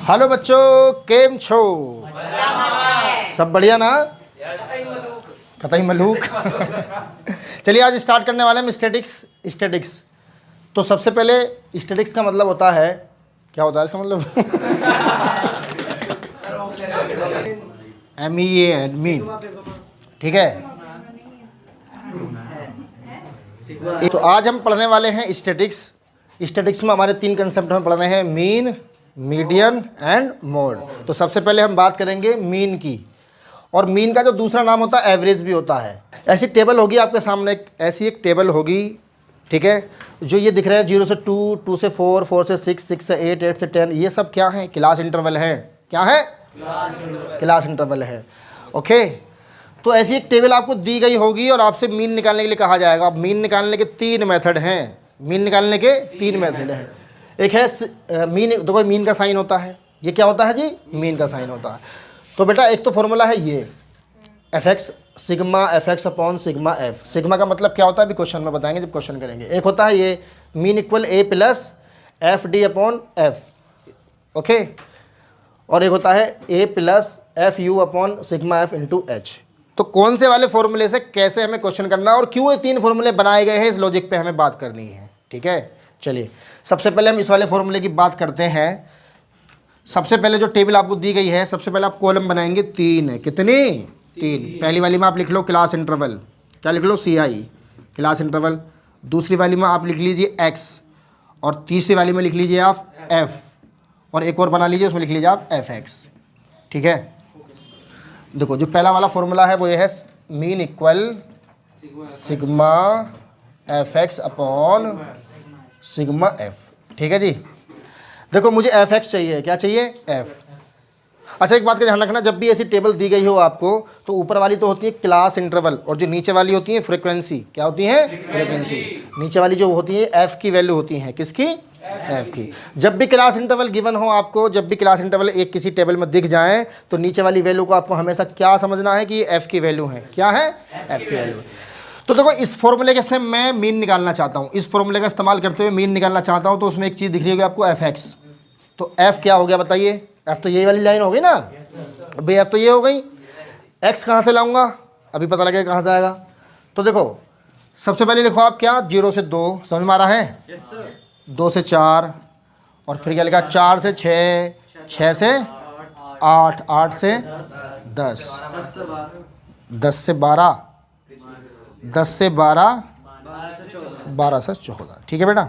Hello बच्चों, केम छो? सब बढ़िया ना? कतई मलूक। चलिए आज स्टार्ट करने वाले हैं स्टैटिक्स। तो सबसे पहले स्टैटिक्स का मतलब होता है, क्या होता है इसका मतलब? MEAN, mean. ठीक है, तो आज हम पढ़ने वाले हैं स्टैटिक्स में हमारे 3 कंसेप्ट में पढ़ने हैं, मीन, मीडियन एंड मोड। तो सबसे पहले हम बात करेंगे मीन की, और मीन का जो दूसरा नाम होता है एवरेज भी होता है। ऐसी टेबल होगी आपके सामने, ऐसी एक टेबल होगी, ठीक है, जो ये दिख रहा है 0 से 2, 2 से 4, 4 से 6, 6 से 8, 8 से 10, ये सब क्या है? क्लास इंटरवल है। क्या है? क्लास इंटरवल है। ओके, तो ऐसी एक टेबल आपको दी गई होगी और आपसे मीन निकालने के लिए कहा जाएगा। अब मीन निकालने के 3 मेथड हैं। मीन निकालने के 3 मेथड हैं। एक है मीन, देखो मीन का साइन होता है, ये क्या होता है जी? मीन का साइन होता है। तो बेटा एक तो फॉर्मूला है ये fx sigma fx upon sigma f। Sigma का मतलब क्या होता है अभी क्वेश्चन में बताएंगे जब क्वेश्चन करेंगे। एक होता है ये mean equal a plus F D upon F, okay, और एक होता है a plus F you upon sigma f into H. तो कौन से वाले फॉर्मूले से कैसे हमें क्वेश्चन करना है और क्यों ये 3 फॉर्मूले बनाए गए हैं, इस लॉजिक पे हमें बात करनी है। ठीक है, चलिए सबसे पहले हम इस वाले फॉर्मूले की बात करते हैं। सबसे पहले जो टेबल आपको दी गई है, सबसे पहले आप कॉलम बनाएंगे 3 है। कितनी? 3। पहली वाली में आप लिख लो क्लास इंटरवल, क्या लिख लो? CI class interval. दूसरी वाली में आप लिख लीजिए x, और तीसरी वाली में लिख लीजिए आप f, और एक और बना लीजिए उसमें लिख लीजिए आप fx। ठीक है, देखो जो पहला वाला फॉर्मूला है वो ये है mean equal sigma fx upon sigma f। ठीक है जी, देखो मुझे fx चाहिए, क्या चाहिए? f। अच्छा एक बात का ध्यान रखना, जब भी ऐसी टेबल दी गई हो आपको, तो ऊपर वाली तो होती है क्लास इंटरवल और जो नीचे वाली होती है फ्रीक्वेंसी। क्या होती है? फ्रीक्वेंसी। नीचे वाली जो होती है f की वैल्यू होती है, किसकी? f की। जब भी क्लास इंटरवल गिवन हो आपको, जब भी क्लास इंटरवल एक किसी टेबल में दिख जाए, तो नीचे वाली वैल्यू को आपको हमेशा क्या समझना है कि ये f की वैल्यू है। क्या है? f की वैल्यू। तो देखो इस फॉर्मूले के से मैं मीन निकालना चाहता हूँ, इस फॉर्मूले का इस्तेमाल करते हुए मीन निकालना चाहता हूँ, तो उसमें एक चीज़ दिख रही होगी आपको fx। तो f क्या हो गया बताइए? f तो ये वाली लाइन हो गई ना, भाई f तो ये हो गई। x कहाँ से लाऊंगा? अभी पता लगेगा कहाँ से आएगा। तो देखो सबसे पहले लिखो आप क्या, 0 से 2, समझ में आ रहा है? 2 से 4, और फिर क्या लिखा? 4 से 6, 6 से 8, 8 से 10, 10 से 12, 10 से 12, 12 से 14। ठीक है बेटा,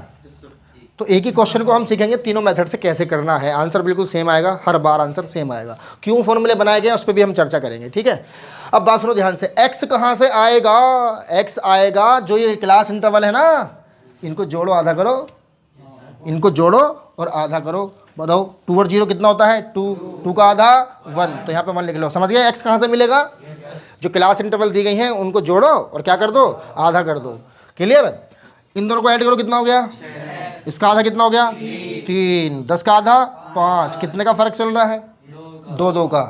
तो एक ही क्वेश्चन को हम सीखेंगे तीनों मेथड से कैसे करना है। आंसर बिल्कुल सेम आएगा, हर बार आंसर सेम आएगा। क्यों फॉर्मूले बनाए गए उस पर भी हम चर्चा करेंगे। ठीक है, अब बात सुनो ध्यान से, x कहाँ से आएगा? x आएगा जो ये क्लास इंटरवल है ना, इनको जोड़ो, आधा करो, इनको जोड़ो और आधा करो। बताओ 2 और 0 कितना होता है? 2, 2 का आधा 1, तो यहाँ पे 1 लिख लो। समझ गए x कहाँ से मिलेगा? जो क्लास इंटरवल दी गई हैं उनको जोड़ो और क्या कर दो? आधा कर दो। क्लियर? इन दोनों को ऐड करो, कितना हो गया? इसका आधा कितना हो गया? 3, 10 का आधा 5, कितने का फर्क चल रहा है? 2, 2 का।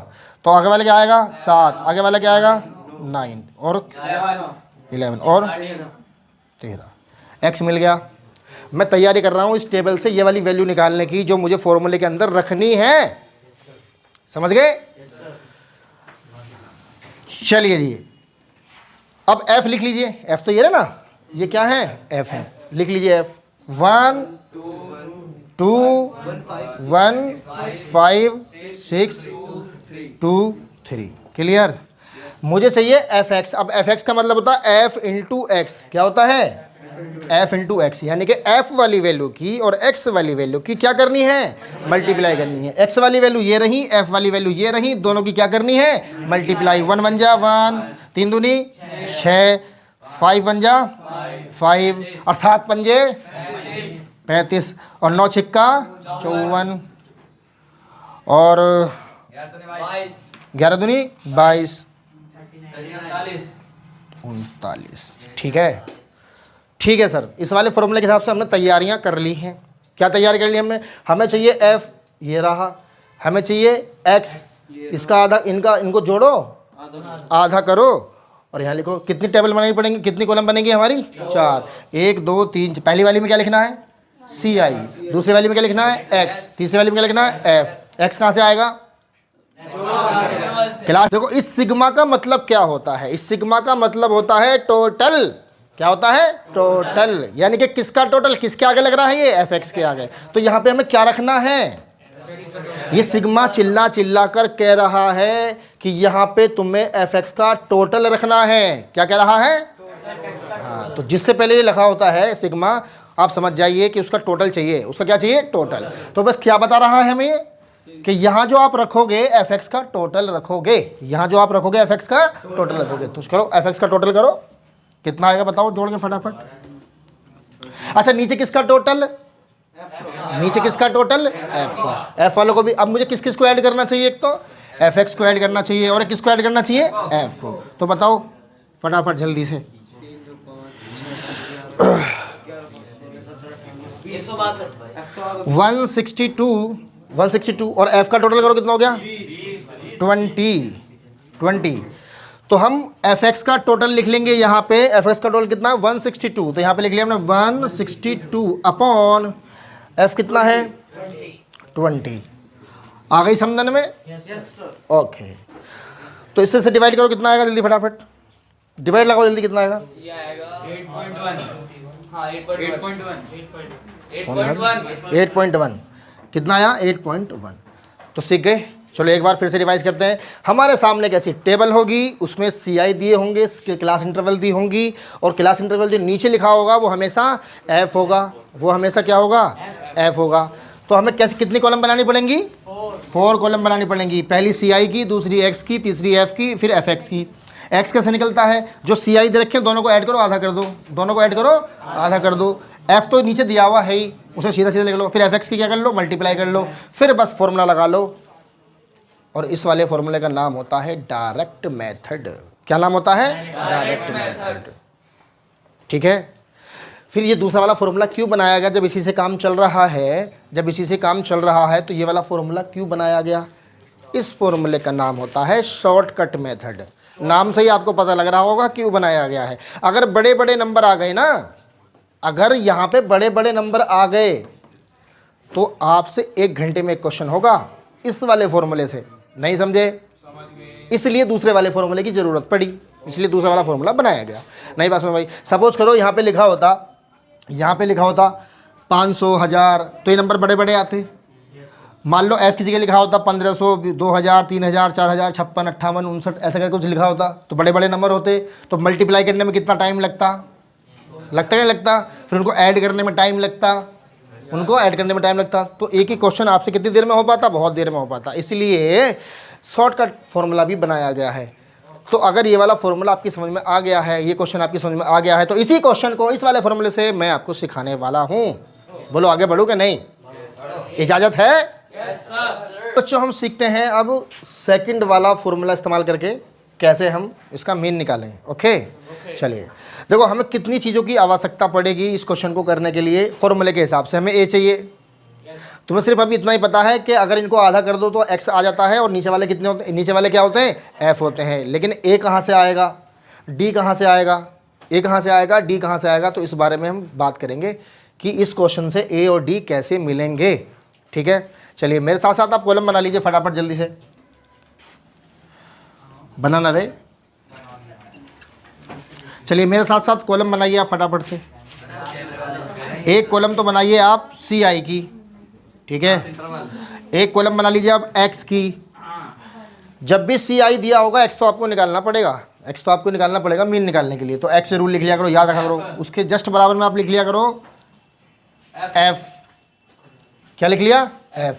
तो आगे वाले क्या आएगा? 7, आगे वाला क्या आएगा? 9, और 11, और 13। x मिल गया। मैं तैयारी कर रहा हूँ इस टेबल से ये वाली वैल्यू निकालने की जो मुझे फॉर्मूले के अंदर रखनी है। समझ गए? चलिए जी, अब f लिख लीजिए। f तो ये है ना, ये क्या है? f है। लिख लीजिए f 1 2 1 5 6 2 3। क्लियर? मुझे चाहिए fx। अब fx का मतलब होता है f इंटू एक्स। क्या होता है? f इंटू एक्स, यानी कि f वाली वैल्यू की और x वाली वैल्यू की क्या करनी है? मल्टीप्लाई करनी है। x वाली वैल्यू ये रही, f वाली वैल्यू ये रही, दोनों की क्या करनी है? मल्टीप्लाई। 1 1 जा 1, 3 दूनी 6, 5 1 जा 5, और 7 पंजे 35, और 9 छिक्का 54, और 11 दूनी 22, 39। ठीक है, ठीक है सर, इस वाले फॉर्मूले के हिसाब से हमने तैयारियां कर ली हैं। क्या तैयारी कर ली हमने? हमें चाहिए f, ये रहा, हमें चाहिए x, इसका आधा, इनको जोड़ो, आधा करो, और यहाँ लिखो। कितनी टेबल बनानी पड़ेंगी, कितनी कॉलम बनेगी हमारी? 4। 1 2 3। पहली वाली में क्या लिखना है? CI, दूसरी वाली में क्या लिखना है? X, तीसरी वाली में क्या लिखना है? F। एक्स कहाँ से आएगा? क्लास देखो, इस सिग्मा का मतलब क्या होता है? इस सिग्मा का मतलब होता है टोटल। क्या होता है? टोटल। यानी कि किसका टोटल? किसके आगे लग रहा है? ये एफ एक्स के आगे। तो यहाँ पे हमें क्या रखना है? ये सिग्मा चिल्ला चिल्ला कर कह रहा है कि यहाँ पे तुम्हें एफ एक्स का टोटल रखना है। क्या कह रहा है? हाँ, तो जिससे पहले ये लिखा होता है सिग्मा, आप समझ जाइए कि उसका टोटल चाहिए। उसका क्या चाहिए? टोटल। तो बस क्या बता रहा है हमें ये कि यहाँ जो आप रखोगे एफ एक्स का टोटल रखोगे, यहाँ जो आप रखोगे एफ एक्स का टोटल रखोगे। तो करो एफ एक्स का टोटल करो, कितना आएगा बताओ जोड़ के फटाफट। अच्छा, नीचे किसका टोटल? नीचे किसका टोटल? एफ का। एफ वालों को भी अब मुझे किस किस को ऐड करना चाहिए? एक तो एफ एक्स को ऐड करना चाहिए और किसको ऐड करना चाहिए? एफ को। तो बताओ फटाफट जल्दी से। 162 और एफ का टोटल करो, कितना हो गया? 20। तो हम एफ एक्स का टोटल लिख लेंगे यहाँ पे। एफ एक्स का टोटल कितना है? 162। तो यहाँ पे लिख लिया हमने 162 अपॉन एफ कितना है? 20। आ गई समझने में? ओके। तो इससे डिवाइड करो, कितना आएगा? जल्दी फटाफट डिवाइड लगाओ जल्दी, कितना आएगा? 8.1। कितना आया? 8.1। तो सीख गए। चलो एक बार फिर से रिवाइज करते हैं। हमारे सामने कैसी टेबल होगी, उसमें CI दिए होंगे, क्लास इंटरवल दी होंगी, और क्लास इंटरवल जो नीचे लिखा होगा वो हमेशा F होगा। वो हमेशा क्या होगा? F होगा। तो हमें कैसे कितनी कॉलम बनानी पड़ेंगी? 4 कॉलम बनानी पड़ेंगी। पहली CI की, दूसरी X की, तीसरी F की, फिर FX की। X कैसे निकलता है? जो CI दे रखे दोनों को ऐड करो, आधा कर दो। दोनों को ऐड करो, आधा कर दो। F तो नीचे दिया हुआ है ही, उसे सीधा सीधा लिख लो। फिर FX की क्या कर लो? मल्टीप्लाई कर लो। फिर बस फॉर्मूला लगा लो, और इस वाले फॉर्मूले का नाम होता है डायरेक्ट मेथड। क्या नाम होता है? Direct method. ठीक है। फिर ये दूसरा वाला फॉर्मूला क्यों बनाया गया? जब इसी से काम चल रहा है, तो ये वाला फॉर्मूला क्यों बनाया गया? इस फॉर्मूले का नाम होता है शॉर्टकट मेथड। नाम से ही आपको पता लग रहा होगा क्यों बनाया गया है। अगर बड़े बड़े नंबर आ गए ना, अगर यहाँ पे बड़े बड़े नंबर आ गए तो आपसे 1 घंटे में एक क्वेश्चन होगा इस वाले फॉर्मूले से। नहीं समझे? इसलिए दूसरे वाले फॉर्मूले की ज़रूरत पड़ी, इसलिए दूसरा वाला फॉर्मूला बनाया गया। नहीं बात समझ भाई? सपोज करो यहाँ पे लिखा होता 500, 1000, तो ये नंबर बड़े बड़े आते। मान लो F की जगह लिखा होता 1500, 2000, 3000, 4000, 56, 58, 59, ऐसा करके कुछ लिखा होता, तो बड़े बड़े नंबर होते। तो मल्टीप्लाई करने में कितना टाइम लगता? नहीं लगता? फिर उनको ऐड करने में टाइम लगता, तो एक ही क्वेश्चन आपसे कितनी देर में हो पाता? बहुत देर में हो पाता। इसलिए शॉर्टकट फॉर्मूला भी बनाया गया है। तो अगर ये वाला फॉर्मूला आपकी समझ में आ गया है, ये क्वेश्चन आपकी समझ में आ गया है, तो इसी क्वेश्चन को इस वाले फॉर्मूले से मैं आपको सिखाने वाला हूँ। बोलो आगे बढ़ो कि नहीं? इजाज़त है? बच्चों हम सीखते हैं अब सेकंड वाला फॉर्मूला इस्तेमाल करके कैसे हम इसका मीन निकालें। ओके, चलिए देखो, हमें कितनी चीज़ों की आवश्यकता पड़ेगी इस क्वेश्चन को करने के लिए। फॉर्मूले के हिसाब से हमें A चाहिए। तुम्हें सिर्फ अभी इतना ही पता है कि अगर इनको आधा कर दो तो X आ जाता है, और नीचे वाले कितने होते हैं? नीचे वाले क्या होते हैं? F होते हैं। लेकिन A कहाँ से आएगा? D कहाँ से आएगा? A कहाँ से आएगा? D कहाँ से आएगा? तो इस बारे में हम बात करेंगे कि इस क्वेश्चन से A और D कैसे मिलेंगे। ठीक है, चलिए मेरे साथ साथ आप कॉलम बना लीजिए फटाफट, जल्दी से बनाना रहे। चलिए मेरे साथ साथ कॉलम बनाइए आप फटाफट से। एक कॉलम तो बनाइए आप CI की, ठीक है। एक कॉलम बना लीजिए आप X की। जब भी CI दिया होगा X तो आपको निकालना पड़ेगा, मीन निकालने के लिए। तो X से रूल लिख लिया करो, याद रखा करो। उसके जस्ट बराबर में आप लिख लिया करो F। क्या लिख लिया? F।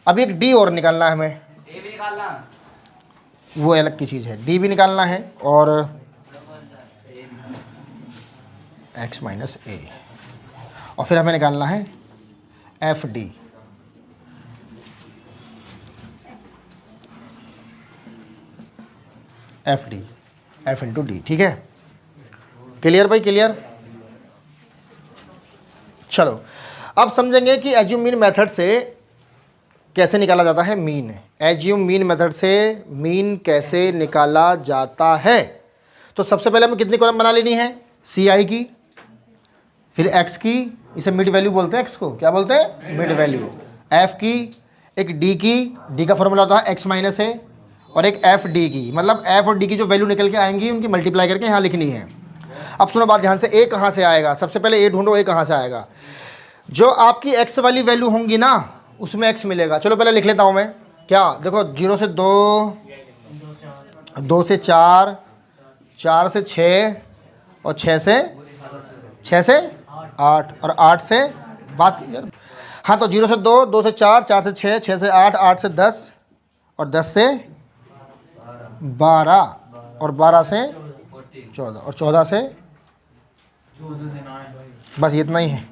अब एक D और निकालना है हमें, वो अलग की चीज़ है। D भी निकालना है, और X माइनस A, और फिर हमें निकालना है FD। F into D। ठीक है, क्लियर भाई? क्लियर। चलो अब समझेंगे कि एज्यूम मीन मेथड से कैसे निकाला जाता है मीन। एज्यूम मीन मेथड से मीन कैसे निकाला जाता है? तो सबसे पहले हमें कितनी कॉलम बना लेनी है? CI की, फिर X की, इसे मिड वैल्यू बोलते हैं। X को क्या बोलते हैं? Mid value. F की, एक डी की, डी का फॉर्मूला होता है एक्स माइनस ए, और एक एफ डी की, मतलब एफ और डी की जो वैल्यू निकल के आएंगी उनकी मल्टीप्लाई करके यहाँ लिखनी है। अब सुनो बात ध्यान से, ए कहाँ से आएगा, सबसे पहले ए ढूंढो, ए कहाँ से आएगा। जो आपकी एक्स वाली वैल्यू होंगी ना उसमें एक्स मिलेगा। चलो पहले लिख लेता हूँ मैं, क्या देखो 0 से 2, 2 से 4, 4 से 6 और 6 से 8 और 8 से बात यार, हाँ तो 0 से 2, 2 से 4, 4 से 6, 6 से 8, 8 से 10 और 10 से 12 और 12 से 14 और 14 से, बस इतना ही है।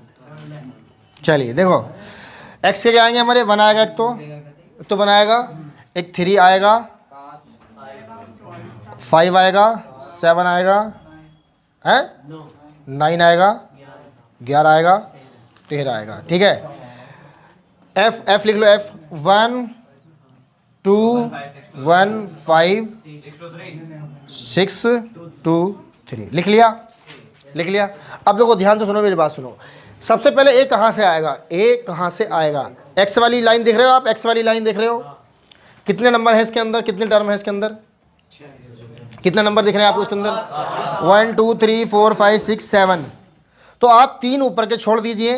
चलिए देखो x के क्या आएंगे हमारे, 1 आएगा, एक तो 1 आएगा, एक 3 आएगा, 5 आएगा, 7 आएगा, है 9 आएगा, 11 आएगा, 13 आएगा। ठीक है, f लिख लो, f 1 2 1 5 6 2 3 लिख लिया। अब देखो ध्यान से सुनो, मेरी बात सुनो। सबसे पहले ए कहाँ से आएगा, ए कहाँ से आएगा, एक्स वाली लाइन देख रहे हो आप, एक्स वाली लाइन देख रहे हो, कितने नंबर है इसके अंदर, कितने टर्म है इसके अंदर, कितने नंबर दिख रहे हैं आपको इसके अंदर, 1 2 3 4 5 6 7। तो आप 3 ऊपर के छोड़ दीजिए,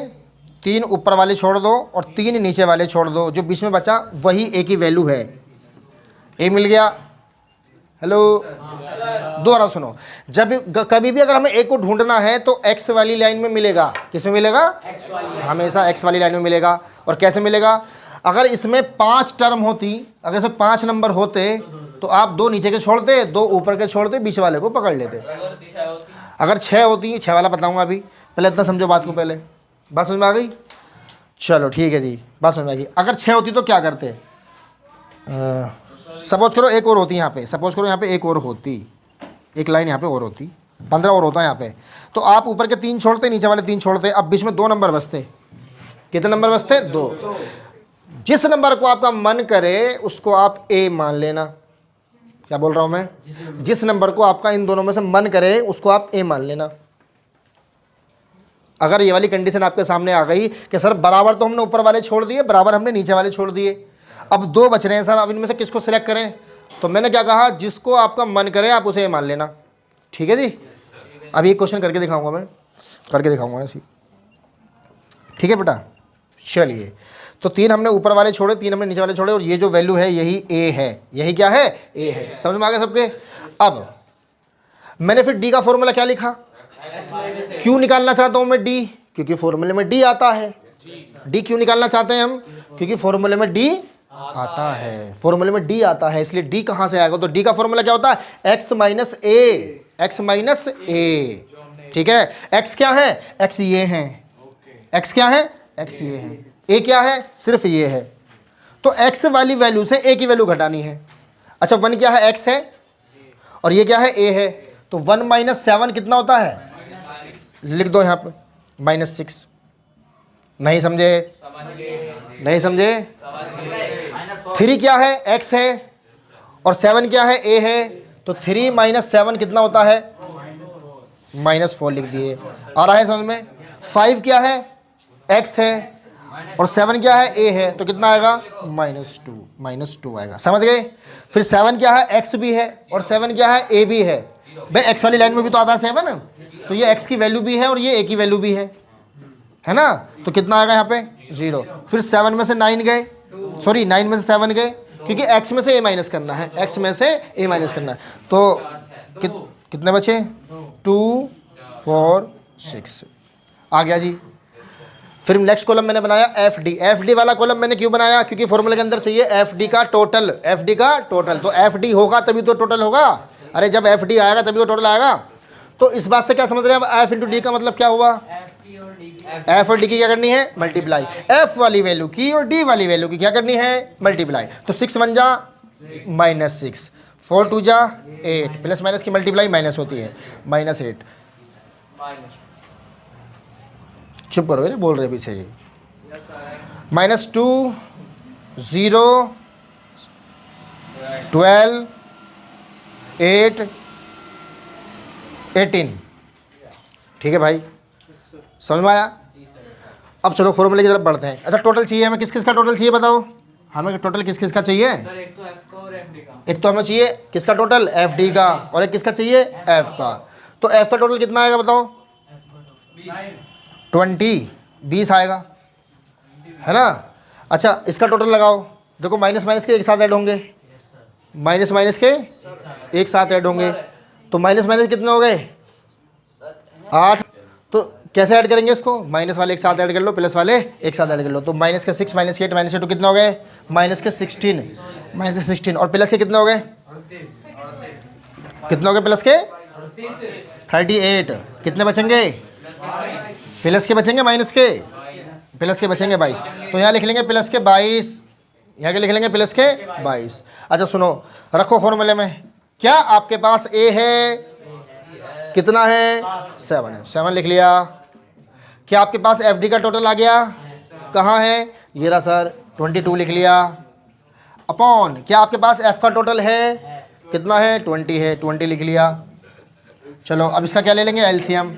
3 ऊपर वाले छोड़ दो और 3 नीचे वाले छोड़ दो, जो बीच में बचा वही ए की वैल्यू है। ए मिल गया, हेलो, दोबारा सुनो, जब कभी भी अगर हमें ए को ढूंढना है तो एक्स वाली लाइन में मिलेगा। किस में मिलेगा, हमेशा एक्स वाली लाइन में मिलेगा। और कैसे मिलेगा, अगर इसमें 5 टर्म होती, अगर इसमें 5 नंबर होते तो आप 2 नीचे के छोड़ते, 2 ऊपर के छोड़ते, बीच वाले को पकड़ लेते। अगर 6 होती, 6 वाला बताऊंगा अभी, पहले इतना समझो बात को, पहले बात समझ में आ गई, चलो ठीक है जी, बात समझ में आ गई। अगर 6 होती तो क्या करते, सपोज करो एक और होती यहाँ पे, सपोज करो यहाँ पे एक और होती, एक लाइन यहाँ पे और होती, 15 और होता है यहाँ पे, तो आप ऊपर के 3 छोड़ते, नीचे वाले 3 छोड़ते, अब बीच में 2 नंबर बचते। कितने नंबर बचते, 2। जिस नंबर को आपका मन करे उसको आप ए मान लेना। क्या बोल रहा हूँ मैं, जिस नंबर को आपका इन दोनों में से मन करे उसको आप ए मान लेना। अगर ये वाली कंडीशन आपके सामने आ गई कि सर बराबर तो हमने ऊपर वाले छोड़ दिए, बराबर हमने नीचे वाले छोड़ दिए, अब 2 बच रहे हैं सर, अब इनमें से किसको सिलेक्ट करें, तो मैंने क्या कहा, जिसको आपका मन करे आप उसे मान लेना। ठीक है जी, अब ये क्वेश्चन करके दिखाऊंगा मैं, करके दिखाऊंगा ऐसी। ठीक है बेटा, चलिए, तो 3 हमने ऊपर वाले छोड़े, 3 हमने नीचे वाले छोड़े, और ये जो वैल्यू है यही ए है, यही क्या है, ए है। समझ में आ गया सबके। अब मैंने फिर डी का फॉर्मूला क्या लिखा, क्यों निकालना चाहता हूं मैं डी, क्योंकि फॉर्मूले में डी आता है। डी क्यों निकालना चाहते हैं हम, क्योंकि फॉर्मूले में डी आता है, फॉर्मूले में डी आता है, इसलिए डी कहां से आएगा, तो डी का फॉर्मूला क्या होता है, एक्स माइनस ए, एक्स माइनस ए। ठीक है, एक्स क्या है, एक्स ये है, एक्स क्या है, एक्स ये है, ए क्या है, सिर्फ ये है। तो एक्स वाली वैल्यू से ए की वैल्यू घटानी है। अच्छा 1 क्या है, एक्स है, और ये क्या है, ए है, तो 1 माइनस 7 कितना होता है, लिख दो यहाँ पे -6। नहीं समझे, नहीं समझे। 3 क्या है, x है, और 7 क्या है, a है, तो 3 माइनस 7 कितना होता है, -4 लिख दिए। आ रहा है समझ में। 5 क्या है, x है, और 7 क्या है, a है, तो कितना आएगा, -2 आएगा। समझ गए। फिर 7 क्या है, x भी है, और 7 क्या है, a भी है। भाई x वाली लाइन में भी तो आता है 7, तो ये x की वैल्यू भी है और ये a की वैल्यू भी है ना, तो कितना आएगा यहाँ पे, 0। फिर 7 में से 9 गए, सॉरी 9 में से 7 गए, क्योंकि x में से a माइनस करना है, x में से a माइनस करना है, तो कितने बचे, 2 4 6 आ गया जी। फिर नेक्स्ट कॉलम मैंने बनाया एफ डी वाला कॉलम मैंने क्यों बनाया, क्योंकि फॉर्मूले के अंदर चाहिए एफ डी का टोटल, तो एफ डी होगा तभी तो टोटल होगा। अरे जब एफ डी आएगा तभी तो टोटल आएगा। तो इस बात से क्या समझ रहे हैं, अब एफ इंटू डी का मतलब क्या हुआ, एफ और डी की क्या करनी है, मल्टीप्लाई। एफ वाली वैल्यू की और डी वाली वैल्यू की क्या करनी है, मल्टीप्लाई। तो 6 1 जा -6, 4 2 जा 8, प्लस माइनस की मल्टीप्लाई माइनस होती है, -8। चुप करो, ये बोल रहे पीछे जी। -2 0 12 8 18। ठीक है भाई, समझ में आया। अब चलो फॉर्मूले की तरफ बढ़ते हैं। अच्छा टोटल चाहिए हमें, किस किस का टोटल चाहिए बताओ, हमें टोटल किस किस का चाहिए? सर एक तो एफ का और एफ डी का। एक तो हमें चाहिए किसका टोटल? एफ डी का, और एक किसका चाहिए? एफ का। तो एफ का टोटल कितना आएगा बताओ? 20 आएगा, है ना? अच्छा, इसका टोटल लगाओ। देखो माइनस माइनस के एक साथ ऐड होंगे, माइनस माइनस के एक साथ ऐड होंगे, तो माइनस माइनस कितने हो गए? 8। तो कैसे ऐड करेंगे इसको? माइनस वाले एक साथ ऐड कर लो, प्लस वाले एक साथ ऐड कर लो। तो माइनस के 6 माइनस के 8 माइनस के 2 कितने हो गए? माइनस के 16, माइनस के 16, और प्लस के कितने हो गए? कितने हो गए प्लस के? 38। कितने बचेंगे? प्लस के बचेंगे माइनस के? प्लस के बचेंगे 22। तो यहाँ लिख लेंगे प्लस के 22, यहाँ के लिख लेंगे प्लस के 22। अच्छा सुनो, रखो फॉर्मूले में। क्या आपके पास ए है? कितना है? 7 है। 7 लिख लिया। क्या आपके पास एफ डी का टोटल आ गया? कहाँ है? ये रहा सर, 22 लिख लिया। अपॉन क्या आपके पास एफ का टोटल है? कितना है? 20 है, 20 लिख लिया। चलो अब इसका क्या ले लेंगे? एलसीएम।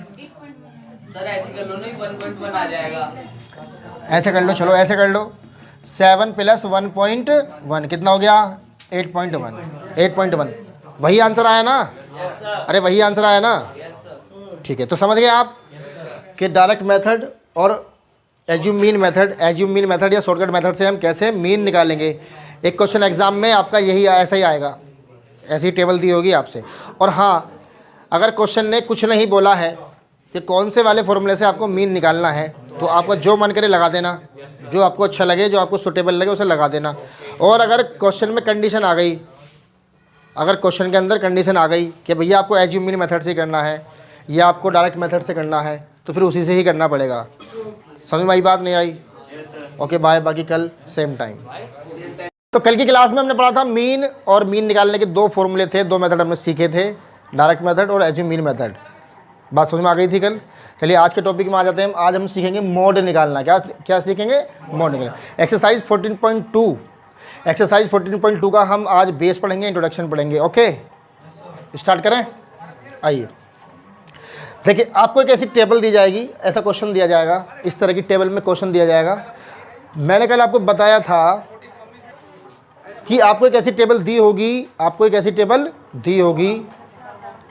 सर ऐसे कर लो ना, 1.1 आ जाएगा। ऐसे कर लो, चलो ऐसे कर लो। 7 + 1.1 कितना हो गया? 8.1। 8.1 वही आंसर आया ना? अरे वही आंसर आया ना? ठीक है, तो समझ गए आप कि डायरेक्ट मेथड और एज्यूम मीन मेथड या शॉर्टकट मेथड से हम कैसे मीन निकालेंगे। एक क्वेश्चन एग्जाम में आपका यही ऐसा ही आएगा, ऐसी टेबल दी होगी आपसे। और हाँ, अगर क्वेश्चन ने कुछ नहीं बोला है कि कौन से वाले फॉर्मूले से आपको मीन निकालना है, तो आपका जो मन करे लगा देना, जो आपको अच्छा लगे, जो आपको सूटेबल लगे उसे लगा देना। और अगर क्वेश्चन में कंडीशन आ गई, अगर क्वेश्चन के अंदर कंडीशन आ गई कि भैया आपको एज्यूम मीन मेथड से करना है या आपको डायरेक्ट मेथड से करना है, तो फिर उसी से ही करना पड़ेगा। समझ में आई बात? नहीं आई? Okay bye. बाकी कल सेम टाइम। तो कल की क्लास में हमने पढ़ा था मीन, और मीन निकालने के 2 फॉर्मूले थे, 2 मेथड हमने सीखे थे, डायरेक्ट मेथड और एज्यूम मीन मेथड। बात समझ में आ गई थी कल? चलिए आज के टॉपिक में आ जाते हैं। आज हम सीखेंगे मोड निकालना। क्या क्या सीखेंगे? मोड निकालना। एक्सरसाइज 14.2, एक्सरसाइज 14.2 का हम आज बेस पढ़ेंगे, इंट्रोडक्शन पढ़ेंगे। ओके स्टार्ट करें? आइए देखिए, आपको एक ऐसी टेबल दी जाएगी, ऐसा क्वेश्चन दिया जाएगा, इस तरह की टेबल में क्वेश्चन दिया जाएगा। मैंने कल आपको बताया था कि आपको एक ऐसी टेबल दी होगी, आपको एक ऐसी टेबल दी होगी,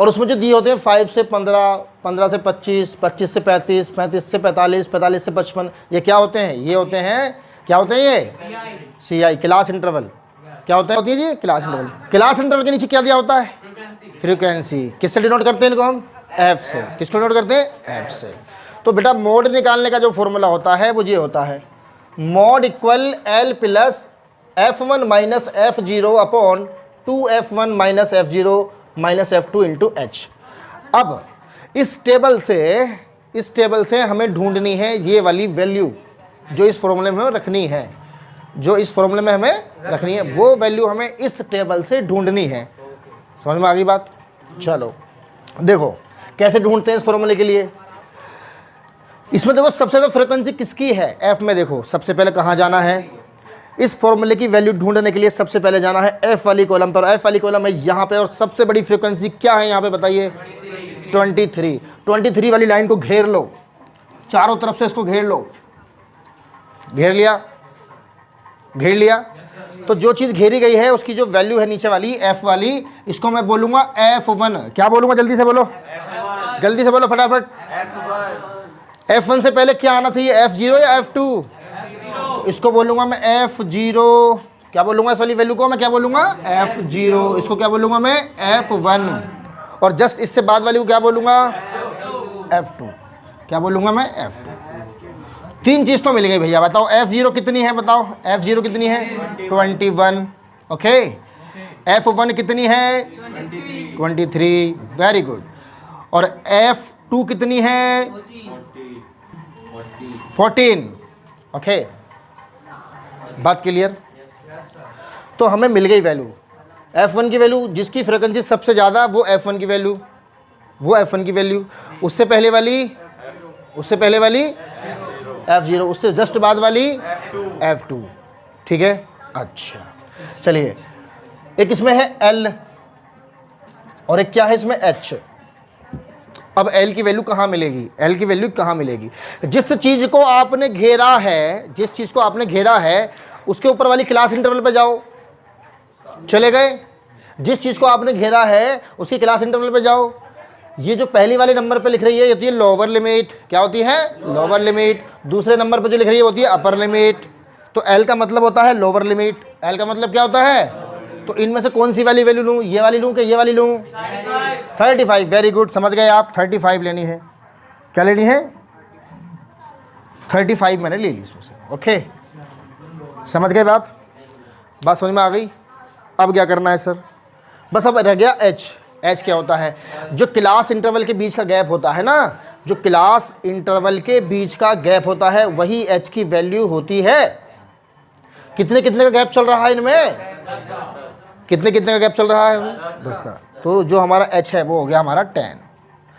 और उसमें जो दिए होते हैं 5 से 15, 15 से 25, 25 से 35, 35 से 45, 45 से 55, ये क्या होते हैं? ये होते हैं, क्या होते हैं ये? CI, class interval. क्या होता है? होती है जी क्लास इंटरवल। क्लास इंटरवल के नीचे क्या दिया होता है? फ्रीक्वेंसी। किससे डिनोट करते हैं इनको हम? F से। किसको डिनोट करते हैं? F से। तो बेटा मोड निकालने का जो फॉर्मूला होता है वो ये होता है, mode equal L + F1 - F0 upon 2F1 - F0 - F2 × H। अब इस टेबल से हमें ढूंढनी है ये वाली वैल्यू जो इस फॉर्मूले में रखनी है, जो इस फॉर्मूले में हमें रखनी है, वो वैल्यू हमें इस टेबल से ढूंढनी है। समझ में आ गई बात? चलो देखो कैसे ढूंढते हैं इस फॉर्मूले के लिए। इसमें देखो सबसे ज़्यादा फ्रीक्वेंसी किसकी है? एफ में। देखो सबसे पहले कहाँ जाना है? इस फॉर्मूले की वैल्यू ढूंढने के लिए सबसे पहले जाना है एफ वाली कॉलम पर। एफ वाली कॉलम है यहाँ पे, और सबसे बड़ी फ्रीक्वेंसी क्या है यहाँ पे बताइए? 23। 23 वाली लाइन को घेर लो, चारों तरफ से इसको घेर लो। घेर लिया? घेर लिया। तो जो चीज़ घेरी गई है उसकी जो वैल्यू है नीचे वाली एफ वाली, इसको मैं बोलूँगा F1। क्या बोलूँगा? जल्दी से बोलो, जल्दी से बोलो फटाफट। F1 से पहले क्या आना चाहिए? F0 या F2? तो इसको बोलूँगा मैं F0। क्या बोलूँगा? इस वाली वैल्यू को मैं क्या बोलूँगा? F0। इसको क्या बोलूँगा मैं? F1। और जस्ट इससे बाद वाली को क्या बोलूँगा? F2। क्या बोलूँगा मैं? F2। 3 चीज़ तो मिल गई भैया। बताओ F0 कितनी है? बताओ F0 कितनी है? 21। ओके। F1 कितनी है? 23। Very good. और F2 कितनी है? 14। ओके, बात क्लियर? तो हमें मिल गई वैल्यू, F1 की वैल्यू, जिसकी फ्रीक्वेंसी सबसे ज़्यादा वो F1 की वैल्यू, वो F1 की वैल्यू। उससे पहले वाली F0, उससे जस्ट बाद वाली F2। ठीक है? अच्छा चलिए, एक इसमें है L और एक क्या है इसमें? H। अब एल की वैल्यू कहाँ मिलेगी, एल की वैल्यू कहाँ मिलेगी? जिस चीज़ को आपने घेरा है, जिस चीज़ को आपने घेरा है उसके ऊपर वाली क्लास इंटरवल पे जाओ, चले गए। जिस चीज़ को आपने घेरा है उसकी क्लास इंटरवल पे जाओ। ये जो पहली वाले नंबर पे लिख रही है ये होती है लोअर लिमिट, क्या होती है? Lower limit. दूसरे नंबर पे जो लिख रही है होती है अपर लिमिट। तो एल का मतलब होता है लोअर लिमिट, एल का मतलब क्या होता है? तो इनमें से कौन सी वाली वैल्यू लूँ, ये वाली लूँ कि ये वाली लूँ? 35। वेरी गुड, समझ गए आप। 35 लेनी है। क्या लेनी है? 35 मैंने ले ली इसमें से। ओके, समझ गए बात? बात समझ में आ गई? अब क्या करना है सर? बस अब रह गया एच। एच क्या होता है? जो क्लास इंटरवल के बीच का गैप होता है ना, जो क्लास इंटरवल के बीच का गैप होता है वही एच की वैल्यू होती है। कितने कितने का गैप चल रहा है इनमें? कितने कितने का गैप चल रहा है? 10 का। तो जो हमारा एच है वो हो गया हमारा 10।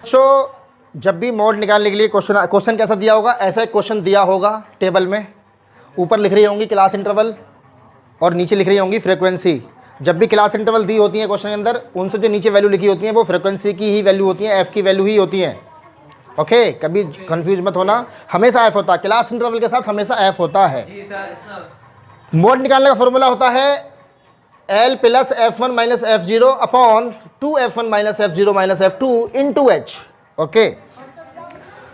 तो जब भी मोड निकालने के लिए क्वेश्चन कैसा दिया होगा? ऐसा एक क्वेश्चन दिया होगा टेबल में, ऊपर लिख रही होंगी क्लास इंटरवल और नीचे लिख रही होंगी फ्रीक्वेंसी। जब भी क्लास इंटरवल दी होती है क्वेश्चन के अंदर, उनसे जो नीचे वैल्यू लिखी होती है वो फ्रीक्वेंसी की ही वैल्यू होती है, एफ की वैल्यू ही होती है। ओके, कभी कंफ्यूज मत होना, हमेशा एफ होता है, क्लास इंटरवल के साथ हमेशा एफ होता है। मोड निकालने का फॉर्मूला होता है L plus F1 minus F0 upon 2F1 minus F0 minus F2 into H. Okay,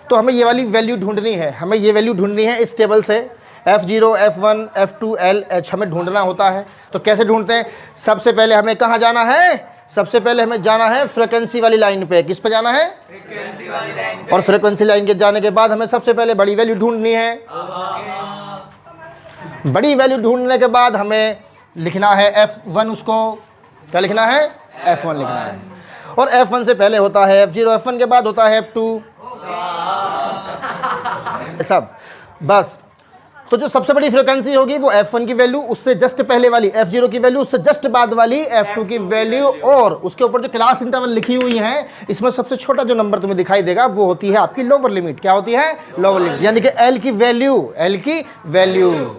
तो हमें ये वाली वैल्यू ढूंढनी है, हमें ये वैल्यू ढूंढनी है इस टेबल से। F0, F1, F2, L, H हमें ढूंढना होता है। तो कैसे ढूंढते हैं? सबसे पहले हमें कहाँ जाना है? सबसे पहले हमें जाना है फ्रीक्वेंसी वाली लाइन पे। किस पे जाना है? फ्रीक्वेंसी वाली लाइन पे। और फ्रीक्वेंसी लाइन के जाने के बाद हमें सबसे पहले बड़ी वैल्यू ढूंढनी है। बड़ी वैल्यू ढूंढने के बाद हमें लिखना है F1, उसको क्या लिखना है? F1 लिखना है। और F1 से पहले होता है F0, F1 के बाद होता है F2, सब बस। तो जो सबसे बड़ी फ्रीक्वेंसी होगी वो F1 की वैल्यू, उससे जस्ट पहले वाली F0 की वैल्यू, उससे जस्ट बाद वाली F2 की वैल्यू, और उसके ऊपर जो क्लास इंटरवल लिखी हुई है इसमें सबसे छोटा जो नंबर तुम्हें दिखाई देगा वो होती है आपकी लोअर लिमिट। क्या होती है? लोअर लिमिट, यानी कि L की वैल्यू, L की वैल्यू।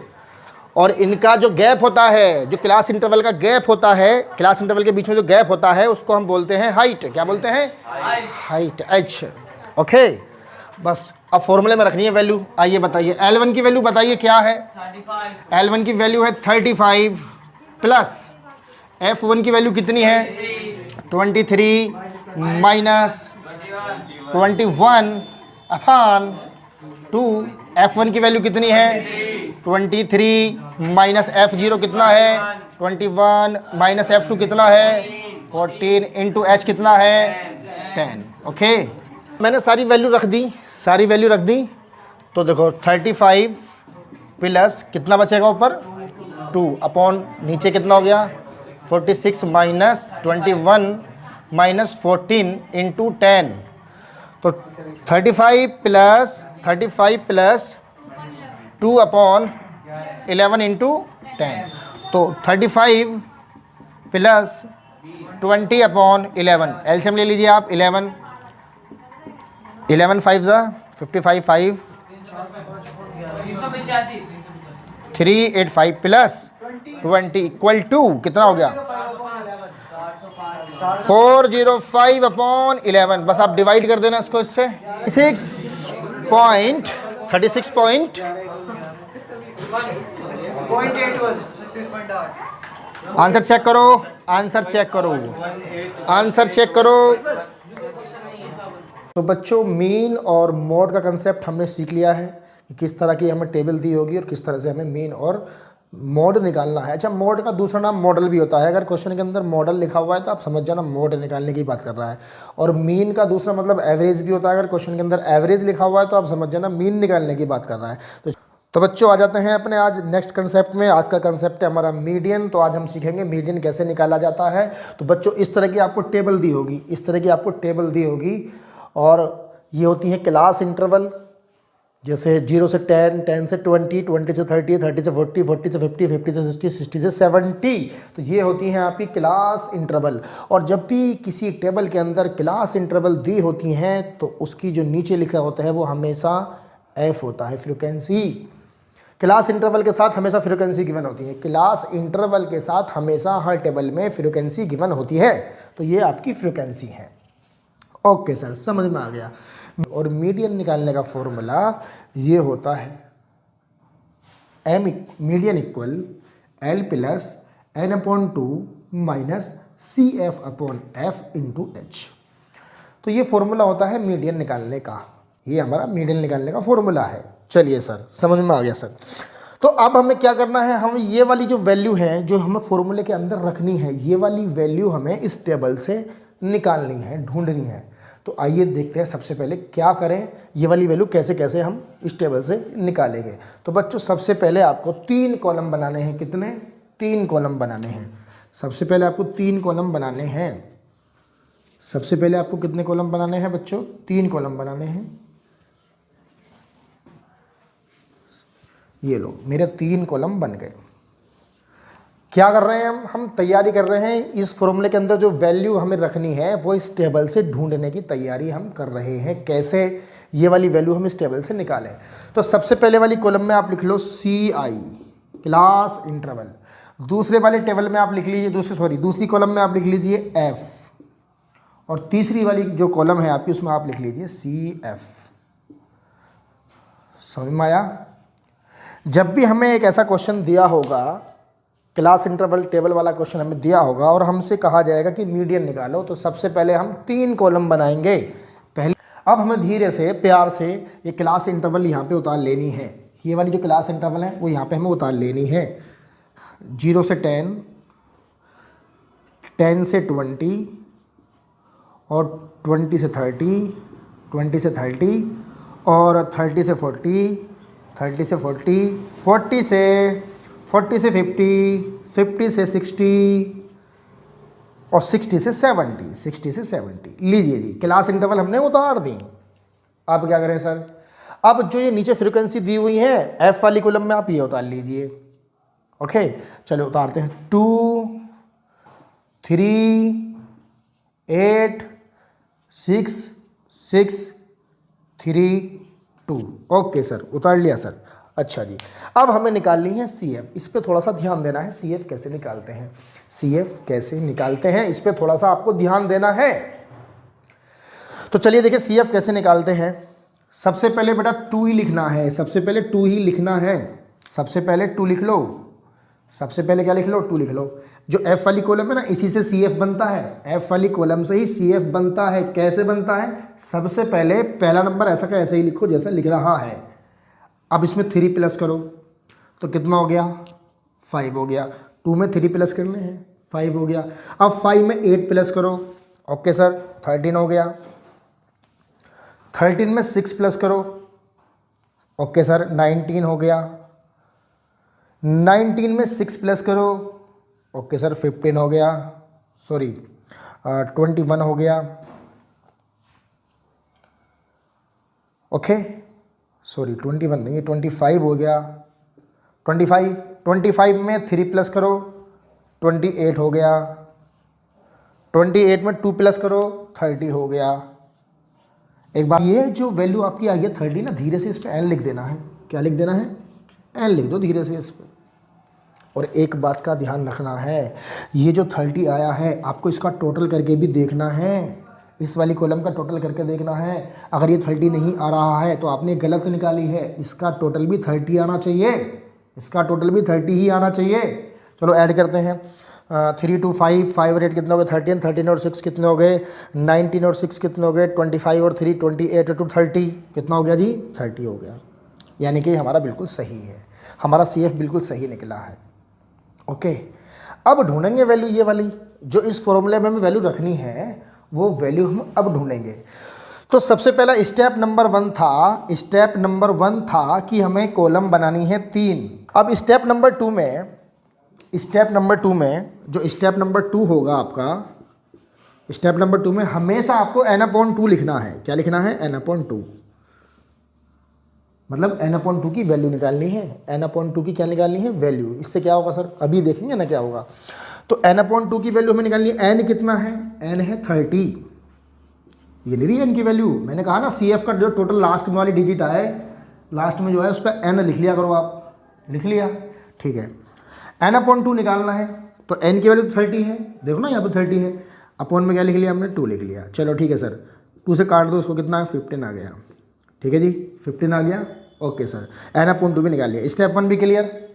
और इनका जो गैप होता है, जो क्लास इंटरवल का गैप होता है, क्लास इंटरवल के बीच में जो गैप होता है उसको हम बोलते हैं हाइट। क्या बोलते हैं? Height, H। ओके, बस अब फॉर्मूले में रखनी है वैल्यू। आइए बताइए L1 की वैल्यू बताइए क्या है? 35। L1 की वैल्यू है 35 प्लस F1 की वैल्यू कितनी है? 23 माइनस 21 अपॉन 2। F1 की वैल्यू कितनी है? 23 माइनस F0 कितना है? 21 माइनस F2 कितना है? 14 इंटू H कितना है? 10। ओके, मैंने सारी वैल्यू रख दी, सारी वैल्यू रख दी। तो देखो 35 प्लस कितना बचेगा ऊपर? 2 अपॉन नीचे कितना हो गया? 46 माइनस 21 माइनस 14 इंटू 10। तो 35 प्लस 2 अपॉन 11 इंटू 10। तो 35 प्लस 20 अपॉन 11, एलसीएम ले लीजिए आप। 11 5 ज़ा 55, 5 385 प्लस 20 इक्वल टू कितना हो गया? 405 अपॉन 11। बस आप डिवाइड कर देना इसको इससे। 36.36 आंसर चेक करो, आंसर चेक करो, आंसर चेक करो। तो बच्चों, मीन और मोड का कंसेप्ट हमने सीख लिया है कि किस तरह की हमें टेबल दी होगी और किस तरह से हमें मीन और मोड निकालना है। अच्छा, मोड का दूसरा नाम मॉडल भी होता है। अगर क्वेश्चन के अंदर मॉडल लिखा हुआ है तो आप समझ जाना मोड निकालने की बात कर रहा है। और मीन का दूसरा मतलब एवरेज भी होता है। अगर क्वेश्चन के अंदर एवरेज लिखा हुआ है तो आप समझ जाना मीन निकालने की बात कर रहा है। तो बच्चों, आ जाते हैं अपने आज नेक्स्ट कंसेप्ट में। आज का कंसेप्ट है हमारा मीडियन। तो आज हम सीखेंगे मीडियन कैसे निकाला जाता है। तो बच्चों, इस तरह की आपको टेबल दी होगी, इस तरह की आपको टेबल दी होगी, और ये होती है क्लास इंटरवल। जैसे 0 से 10, 10 से 20, 20 से 30, 30 से 40, 40 से 50, 50 से 60, 60 से 70। तो ये होती हैं आपकी क्लास इंटरवल। और जब भी किसी टेबल के अंदर क्लास इंटरवल दी होती हैं तो उसकी जो नीचे लिखा होता है वो हमेशा एफ होता है, फ्रीक्वेंसी। क्लास इंटरवल के साथ हमेशा फ्रीक्वेंसी गिवन होती है। क्लास इंटरवल के साथ हमेशा हर टेबल में फ्रीक्वेंसी गिवन होती है। तो ये आपकी फ्रीक्वेंसी है। ओके सर, समझ में आ गया। और मीडियन निकालने का फॉर्मूला ये होता है median equal L plus N/2 minus CF/F into H। तो ये फॉर्मूला होता है मीडियन निकालने का, ये हमारा मीडियन निकालने का फॉर्मूला है। चलिए सर, समझ में आ गया सर। तो अब हमें क्या करना है, हम ये वाली जो वैल्यू है जो हमें फॉर्मूले के अंदर रखनी है, ये वाली वैल्यू हमें इस टेबल से निकालनी है, ढूंढनी है। तो आइए देखते हैं सबसे पहले क्या करें, ये वाली वैल्यू कैसे कैसे हम इस टेबल से निकालेंगे। तो बच्चों सबसे पहले आपको 3 कॉलम बनाने हैं। कितने? 3 कॉलम बनाने हैं। सबसे पहले आपको 3 कॉलम बनाने हैं। सबसे पहले आपको कितने कॉलम बनाने हैं बच्चों? 3 कॉलम बनाने हैं। ये लो, मेरे 3 कॉलम बन गए। क्या कर रहे हैं हम तैयारी कर रहे हैं इस फॉर्मूले के अंदर जो वैल्यू हमें रखनी है वो इस टेबल से ढूंढने की तैयारी हम कर रहे हैं। कैसे ये वाली वैल्यू हम इस टेबल से निकालें। तो सबसे पहले वाली कॉलम में आप लिख लो CI क्लास इंटरवल। दूसरे वाले टेबल में आप लिख लीजिए दूसरी कॉलम में आप लिख लीजिए F। और तीसरी वाली जो कॉलम है आपकी उसमें आप लिख लीजिए CF। समझ में आया? जब भी हमें एक ऐसा क्वेश्चन दिया होगा, क्लास इंटरवल टेबल वाला क्वेश्चन हमें दिया होगा और हमसे कहा जाएगा कि मीडियन निकालो, तो सबसे पहले हम 3 कॉलम बनाएंगे पहले। अब हमें धीरे से प्यार से ये क्लास इंटरवल यहाँ पे उतार लेनी है। ये वाली जो क्लास इंटरवल है वो यहाँ पे हमें उतार लेनी है। 0 से 10, 10 से 20 और 20 से 30, 20 से 30 और 30 से 40, 30 से 40, 40 से 50, 50 से 60 और 60 से 70, 60 से 70। लीजिए जी, क्लास इंटरवल हमने उतार दी। अब क्या करें सर? अब जो ये नीचे फ्रीक्वेंसी दी हुई है F वाली कॉलम में आप ये उतार लीजिए। ओके, चलो उतारते हैं। 2, 3, 8, 6, 6, 3, 2। ओके सर, उतार लिया सर। अच्छा जी, अब हमें निकालनी है CF। इस पे थोड़ा सा ध्यान देना है। CF कैसे निकालते हैं, CF कैसे निकालते हैं, इस पे थोड़ा सा आपको ध्यान देना है। तो चलिए देखिए CF कैसे निकालते हैं। सबसे पहले बेटा 2 ही लिखना है। सबसे पहले 2 ही लिखना है। सबसे पहले 2 लिख लो। सबसे पहले क्या लिख लो? 2 लिख लो। जो F वाली कॉलम है ना, इसी से CF बनता है। F वाली कॉलम से ही CF बनता है। कैसे बनता है? सबसे पहले पहला नंबर ऐसा का ऐसे ही लिखो जैसा लिख रहा है। अब इसमें 3 प्लस करो तो कितना हो गया? 5 हो गया। 2 में 3 प्लस करने हैं, 5 हो गया। अब 5 में 8 प्लस करो। ओके सर, 13 हो गया। 13 में 6 प्लस करो। ओके सर, 19 हो गया। 19 में 6 प्लस करो। ओके सर, 15 हो गया। 21 हो गया। ओके 21 नहीं, 25 हो गया। 25 में 3 प्लस करो, 28 हो गया। 28 में 2 प्लस करो, 30 हो गया। एक बार ये जो वैल्यू आपकी आई है 30 ना, धीरे से इस पर n लिख देना है। क्या लिख देना है? n लिख दो धीरे से इस पर। और एक बात का ध्यान रखना है, ये जो 30 आया है आपको इसका टोटल करके भी देखना है। इस वाली कॉलम का टोटल करके देखना है। अगर ये 30 नहीं आ रहा है तो आपने गलत निकाली है। इसका टोटल भी 30 आना चाहिए। इसका टोटल भी 30 ही आना चाहिए। चलो ऐड करते हैं। 3 2 5, 5 और 8 कितने हो गए? 13, 13 और 6 कितने हो गए? 19 और 6 कितने हो गए? 25 और 3, 28 और 30 कितना हो गया जी? 30 हो गया। यानी कि हमारा बिल्कुल सही है, हमारा CF बिल्कुल सही निकला है। ओके, अब ढूंढेंगे वैल्यू ये वाली जो इस फॉर्मूले में हमें वैल्यू रखनी है, वो वैल्यू हम अब ढूंढेंगे। तो सबसे पहला स्टेप नंबर 1 था कि हमें कॉलम बनानी है 3। अब स्टेप नंबर 2 में जो स्टेप नंबर 2 होगा आपका, स्टेप नंबर 2 में हमेशा आपको n/2 लिखना है। क्या लिखना है? n/2। मतलब n/2 की वैल्यू निकालनी है। n/2 की क्या निकालनी है? वैल्यू। इससे क्या होगा सर? अभी देखेंगे ना क्या होगा। तो n/2 की वैल्यू हमें निकालनी है। n कितना है? n है 30। ये ले रही है n की वैल्यू। मैंने कहा ना CF का जो टोटल लास्ट में वाली डिजिट आए, लास्ट में जो है उस पर n लिख लिया करो आप। लिख लिया? ठीक है। n/2 निकालना है तो n की वैल्यू 30 है। देखो ना यहाँ पे 30 है। अपॉन में क्या लिख लिया हमने? 2 लिख लिया। चलो ठीक है सर, 2 से काट दो उसको, कितना है 15 आ गया। ठीक है जी, 15 आ गया। ओके सर, n/2 भी निकाल लिया। स्टेप 1 भी क्लियर।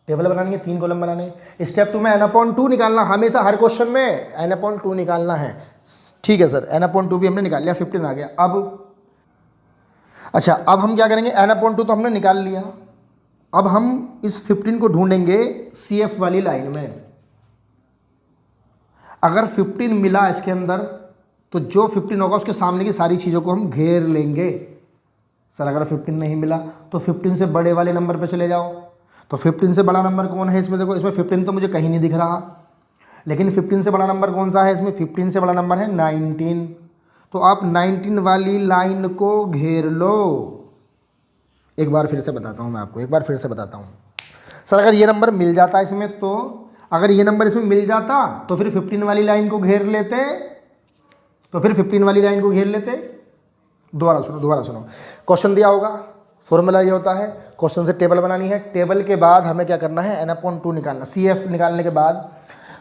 टेबल बनानी है, 3 कॉलम बनाने। स्टेप 2 में n/2 निकालना, हमेशा हर क्वेश्चन में n/2 निकालना है। ठीक है सर, n/2 भी हमने निकाल लिया, 15 आ गया। अब अच्छा, अब हम क्या करेंगे, n/2 तो हमने निकाल लिया। अब हम इस 15 को ढूंढेंगे CF वाली लाइन में। अगर 15 मिला इसके अंदर तो जो 15 होगा उसके सामने की सारी चीज़ों को हम घेर लेंगे। सर अगर 15 नहीं मिला तो 15 से बड़े वाले नंबर पे चले जाओ। तो 15 से बड़ा नंबर कौन है इसमें, देखो इसमें 15 तो मुझे कहीं नहीं दिख रहा, लेकिन 15 से बड़ा नंबर कौन सा है इसमें, 15 से बड़ा नंबर है 19। तो आप 19 वाली लाइन को घेर लो। एक बार फिर से बताता हूँ मैं आपको, एक बार फिर से बताता हूँ। सर अगर ये नंबर मिल जाता इसमें, तो अगर ये नंबर इसमें मिल जाता तो फिर 15 वाली लाइन को घेर लेते, तो फिर 15 वाली लाइन को घेर लेते। दोबारा सुनो, क्वेश्चन दिया होगा, फॉर्मूला ये होता है, क्वेश्चन से टेबल बनानी है। टेबल के बाद हमें क्या करना है, n/2 निकालना। CF निकालने के बाद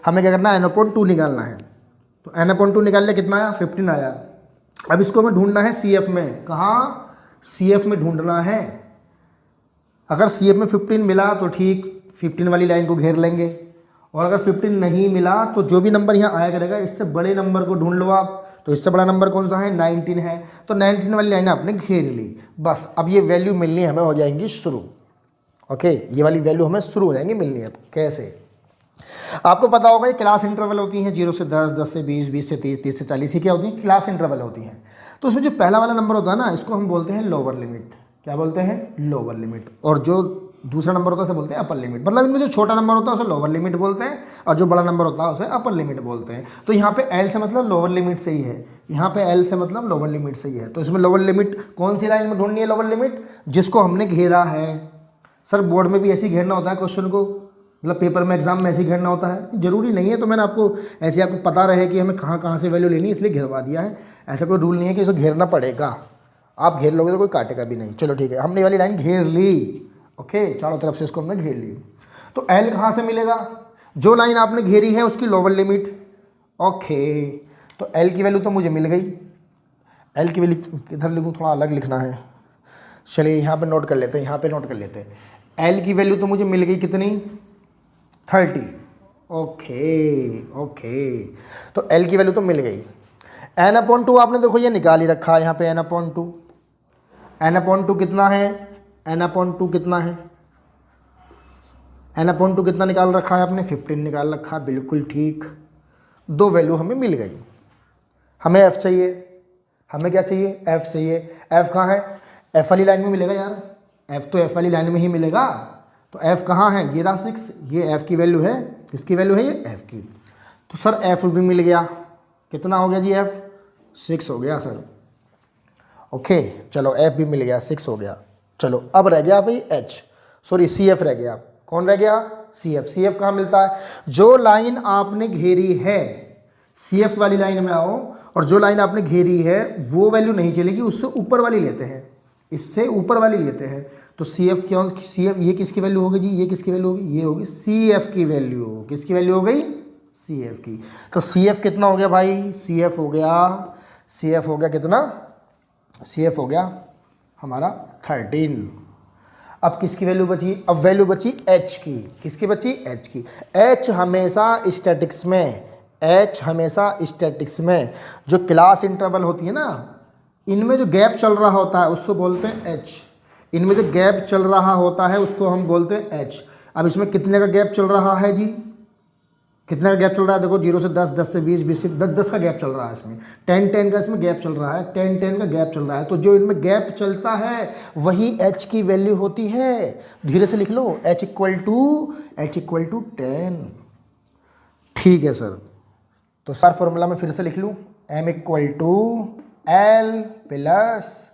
हमें क्या करना है, n/2 निकालना है। तो n/2 निकाल लिया, कितना आया 15 आया। अब इसको हमें ढूंढना है CF में। कहाँ, CF में ढूंढना है। अगर CF में 15 मिला तो ठीक, 15 वाली लाइन को घेर लेंगे। और अगर 15 नहीं मिला तो जो भी नंबर यहाँ आया करेगा, इससे बड़े नंबर को ढूंढ लो आप। तो इससे बड़ा नंबर कौन सा है, 19 है। तो 19 वाली लाइन आपने घेर ली। बस अब ये वैल्यू मिलनी हमें हो जाएंगी शुरू। ओके, ये वाली वैल्यू हमें शुरू हो जाएंगी मिलनी है। कैसे, आपको पता होगा ये क्लास इंटरवल होती हैं, 0 से 10, 10 से 20, 20 से 30, 30 से 40, ये क्या होती है, क्लास इंटरवल होती हैं। तो उसमें जो पहला वाला नंबर होता है ना, इसको हम बोलते हैं लोअर लिमिट। क्या बोलते हैं, लोअर लिमिट। और जो दूसरा नंबर होता है उसे बोलते हैं अपर लिमिट। मतलब इनमें जो छोटा नंबर होता है उसे लोअर लिमिट बोलते हैं, और जो बड़ा नंबर होता है उसे अपर लिमिट बोलते हैं। तो यहाँ पे L से मतलब लोअर लिमिट से ही है, यहाँ पे L से मतलब लोअर लिमिट से ही है। तो इसमें लोअर लिमिट कौन सी लाइन में ढूंढनी है, लोअर लिमिट जिसको हमने घेरा है। सर बोर्ड में भी ऐसे ही घेरना होता है क्वेश्चन को, मतलब पेपर में एग्जाम में ऐसे ही घेरना होता है, जरूरी नहीं है। तो मैंने आपको ऐसे आपको पता रहे कि हमें कहाँ कहाँ से वैल्यू लेनी है, इसलिए घेरवा दिया है। ऐसा कोई रूल नहीं है कि इसे घेरना पड़ेगा, आप घेर लोगे तो कोई काटेगा भी नहीं। चलो ठीक है, हमने ये वाली लाइन घेर ली। ओके, चारों तरफ से इसको हमने घेर ली। तो L कहाँ से मिलेगा, जो लाइन आपने घेरी है उसकी लोअर लिमिट। ओके, तो L की वैल्यू तो मुझे मिल गई। L की वैल्यू किधर लिखूँ, थोड़ा अलग लिखना है। चलिए यहाँ पे नोट कर लेते हैं, यहाँ पे नोट कर लेते हैं। L की वैल्यू तो मुझे मिल गई कितनी, 30। ओके, तो L की वैल्यू तो मिल गई। n/2 आपने देखो ये निकाल ही रखा है यहाँ पे, n/2 कितना है, n/2 कितना है, n/2 कितना निकाल रखा है आपने, 15 निकाल रखा है। बिल्कुल ठीक, दो वैल्यू हमें मिल गई। हमें f चाहिए, हमें क्या चाहिए, f चाहिए। f कहाँ है, f वाली लाइन में मिलेगा यार, f तो f वाली लाइन में ही मिलेगा। तो f कहाँ है, ये रहा 6, ये f की वैल्यू है, किसकी वैल्यू है, ये f की। तो सर f भी मिल गया, कितना हो गया जी, f 6 हो गया सर। ओके, चलो f भी मिल गया, 6 हो गया। चलो अब रह गया भाई CF रह गया। कौन रह गया, CF कहाँ मिलता है, जो लाइन आपने घेरी है, CF वाली लाइन में आओ, और जो लाइन आपने घेरी है वो वैल्यू नहीं चलेगी, उससे ऊपर वाली लेते हैं, इससे ऊपर वाली लेते हैं। तो CF क्यों, CF ये किसकी वैल्यू होगी जी, ये किसकी वैल्यू होगी, ये होगी CF की वैल्यू। किसकी वैल्यू हो गई, CF की। तो CF कितना हो गया भाई, CF हो गया कितना, CF हो गया हमारा 13। अब किसकी वैल्यू बची, अब वैल्यू बची H की। किसकी बची, H की। H हमेशा स्टैटिक्स में जो क्लास इंटरवल होती है ना, इनमें जो गैप चल रहा होता है उसको बोलते हैं H। इनमें जो गैप चल रहा होता है उसको हम बोलते हैं H। अब इसमें कितने का गैप चल रहा है जी, कितने का गैप चल रहा है, देखो 0 से 10, 10 से 20, 20 से 10, 10 का गैप चल रहा है इसमें, 10, 10 का इसमें गैप चल रहा है, 10, 10 का गैप चल रहा है। तो जो इनमें गैप चलता है वही H की वैल्यू होती है। धीरे से लिख लो, H इक्वल टू 10। ठीक है सर, तो सर फॉर्मूला में फिर से लिख लूँ, M equal to L plus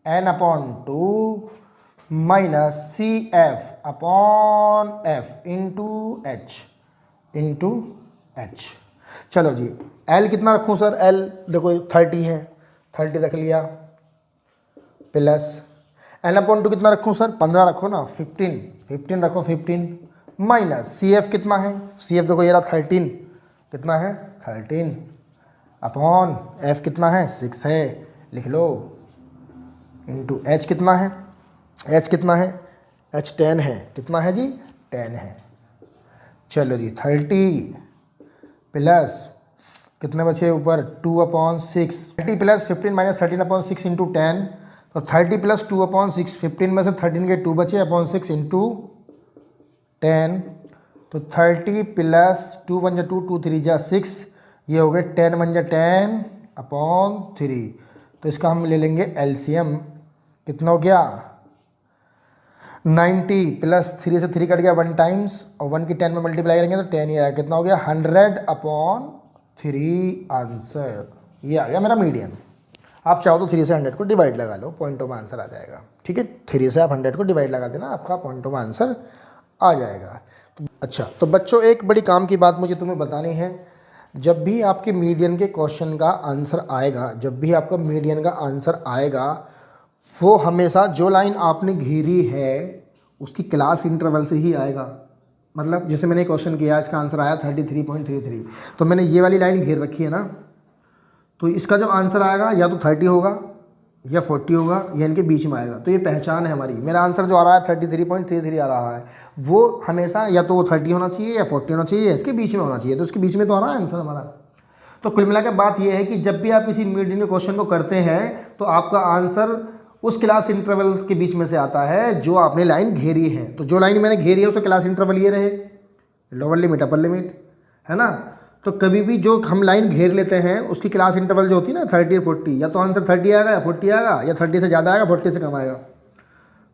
n/2 minus CF/F into H। चलो जी, L कितना रखूँ सर, L देखो 30 है, 30 रख लिया, प्लस n/2 कितना रखूँ सर, 15 रखो ना, 15 रखो, 15 माइनस CF कितना है, CF देखो ये रहा 13, कितना है 13, अपॉन एफ कितना है 6 है, लिख लो, इंटू एच कितना है, एच कितना है, एच 10 है, कितना है जी 10 है। चलो जी 30 प्लस कितने बचे ऊपर 2/6, 30 प्लस 15 माइनस 13/6 इंटू 10, तो 30 प्लस 2/6, 15 में से 13 के 2 बचे अपॉन 6 इंटू 10, तो 30 प्लस 2 1 जा 2, 2 3 जा 6, ये हो गए 10 1 जा 10/3। तो इसका हम ले लेंगे एलसीएम, कितना हो गया 90 प्लस 3 से 3 कट गया 1 टाइम्स, और 1 की 10 में मल्टीप्लाई करेंगे तो 10 ही आएगा, कितना हो गया 100/3 आंसर। ये आ गया मेरा मीडियन। आप चाहो तो 3 से 100 को डिवाइड लगा लो, पॉइंटों में आंसर आ जाएगा। ठीक है, 3 से आप 100 को डिवाइड लगा देना, आपका पॉइंटों में आंसर आ जाएगा। अच्छा, तो बच्चों एक बड़ी काम की बात मुझे तुम्हें बतानी है, जब भी आपके मीडियन के क्वेश्चन का आंसर आएगा, जब भी आपका मीडियन का आंसर आएगा, वो हमेशा जो लाइन आपने घेरी है उसकी क्लास इंटरवल से ही आएगा। मतलब जैसे मैंने क्वेश्चन किया, इसका आंसर आया 33.33, तो मैंने ये वाली लाइन घेर रखी है ना, तो इसका जो आंसर आएगा या तो 30 होगा या 40 होगा या इनके बीच में आएगा। तो ये पहचान है हमारी, मेरा आंसर जो आ रहा है 33.33 आ रहा है, वो हमेशा या तो वो 30 होना चाहिए या 40 होना चाहिए, इसके बीच में होना चाहिए, तो इसके बीच में तो आ रहा है आंसर हमारा। तो कुल मिला के बात ये है कि जब भी आप किसी मीडियन के क्वेश्चन को करते हैं तो आपका आंसर उस क्लास इंटरवल के बीच में से आता है जो आपने लाइन घेरी है। तो जो लाइन मैंने घेरी है उसका क्लास इंटरवल ये रहे, लोअर लिमिट अपर लिमिट, है ना। तो कभी भी जो हम लाइन घेर लेते हैं उसकी क्लास इंटरवल जो होती है ना 30 और 40, या तो आंसर 30 आएगा या 40 आएगा, या 30 से ज़्यादा आएगा 40 से कम आएगा।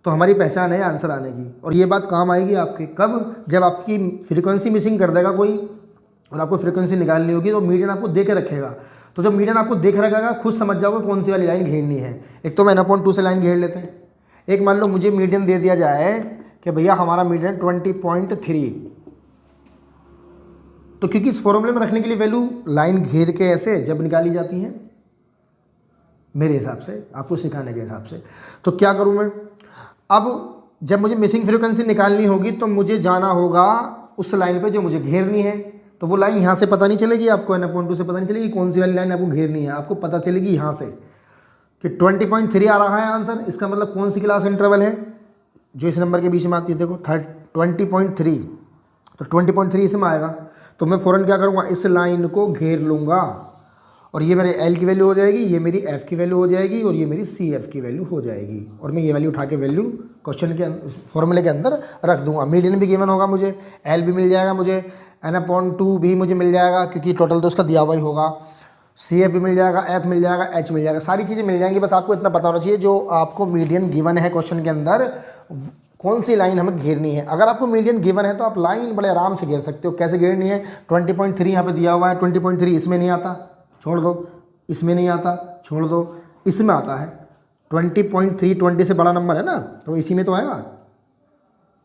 तो हमारी पहचान है आंसर आने की, और ये बात काम आएगी आपके कब, जब आपकी फ्रीक्वेंसी मिसिंग कर देगा कोई और आपको फ्रीक्वेंसी निकालनी होगी, तो मीडियन आपको दे के रखेगा। तो जब मीडियन आपको देख रखेगा खुद समझ जाओगे कौन सी वाली लाइन घेरनी है। एक तो n/2 से लाइन घेर लेते हैं, एक मान लो मुझे मीडियन दे दिया जाए कि भैया हमारा मीडियन 20.3, तो क्योंकि इस फॉर्मूले में रखने के लिए वैल्यू लाइन घेर के ऐसे जब निकाली जाती हैं मेरे हिसाब से, आपको सिखाने के हिसाब से। तो क्या करूं मैं, अब जब मुझे मिसिंग फ्रीक्वेंसी निकालनी होगी तो मुझे जाना होगा उस लाइन पे जो मुझे घेरनी है। तो वो लाइन यहाँ से पता नहीं चलेगी आपको, n/2 से पता नहीं चलेगी कौन सी वाली लाइन आपको घेरनी है, आपको पता चलेगी यहाँ से कि 20.3 आ रहा है आंसर। इसका मतलब कौन सी क्लास इंटरवल है जो इस नंबर के बीच में आती है, देखो 20.3, तो 20.3 इसमें आएगा। तो मैं फ़ौरन क्या करूँगा, इस लाइन को घेर लूँगा, और ये मेरे L की वैल्यू हो जाएगी, ये मेरी F की वैल्यू हो जाएगी, और ये मेरी CF की वैल्यू हो जाएगी, और मैं ये वैल्यू उठा के वैल्यू क्वेश्चन के फॉर्मूले के अंदर रख दूंगा। मीडियन भी गिवन होगा मुझे, L भी मिल जाएगा मुझे, n/2 भी मुझे मिल जाएगा क्योंकि टोटल तो उसका दिया हुआ ही होगा, CF भी मिल जाएगा, F मिल जाएगा, H मिल जाएगा, सारी चीज़ें मिल जाएंगी। बस आपको इतना पता होना चाहिए जो आपको मीडियन गिवन है क्वेश्चन के अंदर कौन सी लाइन हमें घेरनी है। अगर आपको मीडियन गिवन है तो आप लाइन बड़े आराम से घेर सकते हो। कैसे घेरनी है, 20.3 यहाँ पे दिया हुआ है, 20.3 इसमें नहीं आता, छोड़ दो, इसमें नहीं आता, छोड़ दो, इसमें आता है 20.3, 20 से बड़ा नंबर है ना, तो इसी में तो आएगा।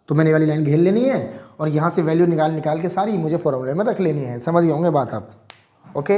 तो मैंने वाली लाइन घेर लेनी है और यहाँ से वैल्यू निकाल के सारी मुझे फॉर्मूले में रख लेनी है। समझ गए होंगे बात आप।